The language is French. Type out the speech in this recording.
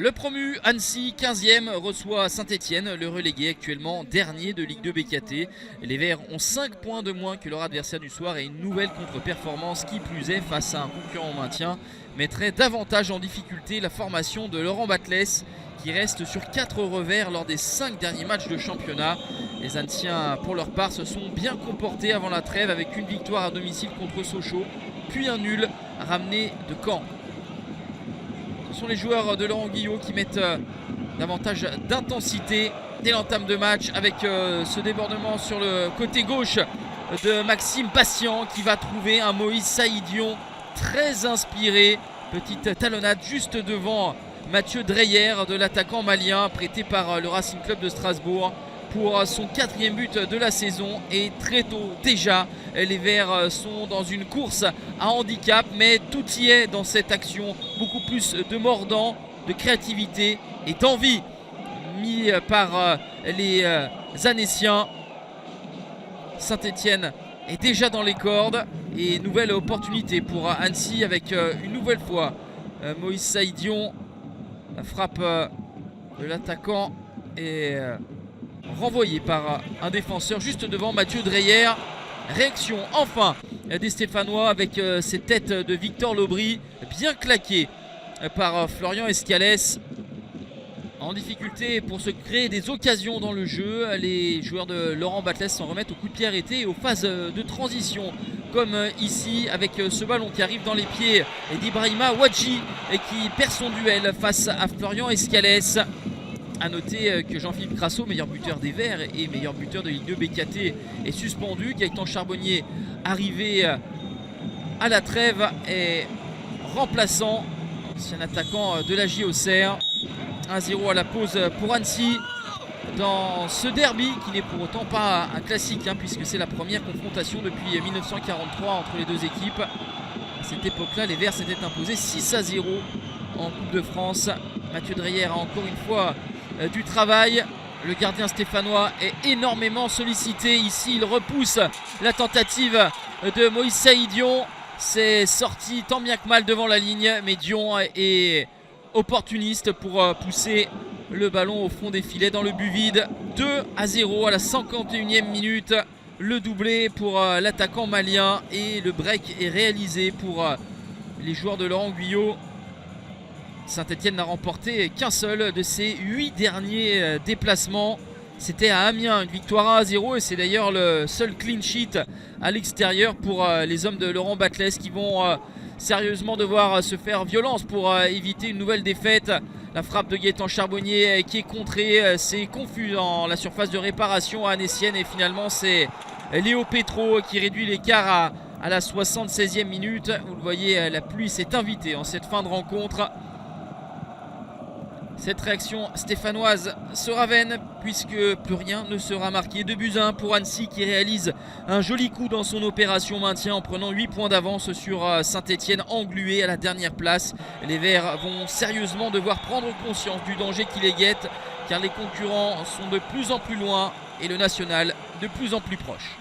Le promu Annecy, 15e, reçoit Saint-Etienne, le relégué actuellement dernier de Ligue 2 BKT. Les Verts ont 5 points de moins que leur adversaire du soir et une nouvelle contre-performance qui plus est face à un concurrent au maintien mettrait davantage en difficulté la formation de Laurent Batles qui reste sur 4 revers lors des 5 derniers matchs de championnat. Les Annéciens pour leur part se sont bien comportés avant la trêve avec une victoire à domicile contre Sochaux puis un nul ramené de Caen. Ce sont les joueurs de Laurent Guillot qui mettent davantage d'intensité dès l'entame de match avec ce débordement sur le côté gauche de Maxime Patient qui va trouver un Moïse Saïdion très inspiré. Petite talonnade juste devant Mathieu Dreyer de l'attaquant malien prêté par le Racing Club de Strasbourg pour son 4e but de la saison. Et très tôt déjà les Verts sont dans une course à handicap, mais tout y est dans cette action, beaucoup plus de mordant, de créativité et d'envie mis par les Annéciens. Saint-Etienne est déjà dans les cordes et nouvelle opportunité pour Annecy avec une nouvelle fois Moïse Saïdion. La frappe de l'attaquant est renvoyé par un défenseur juste devant Mathieu Dreyer. Réaction enfin des Stéphanois avec cette tête de Victor Lobry bien claquée par Florian Escalès. En difficulté pour se créer des occasions dans le jeu, les joueurs de Laurent Batles s'en remettent au coup de pied arrêté et aux phases de transition comme ici avec ce ballon qui arrive dans les pieds d'Ibrahima Ouadji et qui perd son duel face à Florian Escalès. A noter que Jean-Philippe Crasso, meilleur buteur des Verts et meilleur buteur de Ligue 2 BKT, est suspendu. Gaëtan Charbonnier, arrivé à la trêve, est remplaçant, ancien attaquant de la JOCR. 1-0 à la pause pour Annecy dans ce derby qui n'est pour autant pas un classique puisque c'est la première confrontation depuis 1943 entre les deux équipes. À cette époque-là, les Verts s'étaient imposés 6-0 en Coupe de France. Mathieu Dreyer a encore une fois du travail. Le gardien stéphanois est énormément sollicité. Ici, il repousse la tentative de Moïse Saïdion. C'est sorti tant bien que mal devant la ligne, mais Dion est opportuniste pour pousser le ballon au fond des filets dans le but vide. 2-0 à la 51e minute. Le doublé pour l'attaquant malien et le break est réalisé pour les joueurs de Laurent Guyot. Saint-Etienne n'a remporté qu'un seul de ses 8 derniers déplacements. C'était à Amiens, une victoire 1-0 et c'est d'ailleurs le seul clean sheet à l'extérieur pour les hommes de Laurent Batles qui vont sérieusement devoir se faire violence pour éviter une nouvelle défaite. La frappe de Gaëtan Charbonnier qui est contrée, c'est confus dans la surface de réparation annécienne et finalement c'est Léo Petro qui réduit l'écart à la 76e minute. Vous le voyez, la pluie s'est invitée en cette fin de rencontre. Cette réaction stéphanoise sera vaine puisque plus rien ne sera marqué. 2-1 pour Annecy qui réalise un joli coup dans son opération maintien en prenant 8 points d'avance sur Saint-Etienne englué à la dernière place. Les Verts vont sérieusement devoir prendre conscience du danger qui les guette car les concurrents sont de plus en plus loin et le national de plus en plus proche.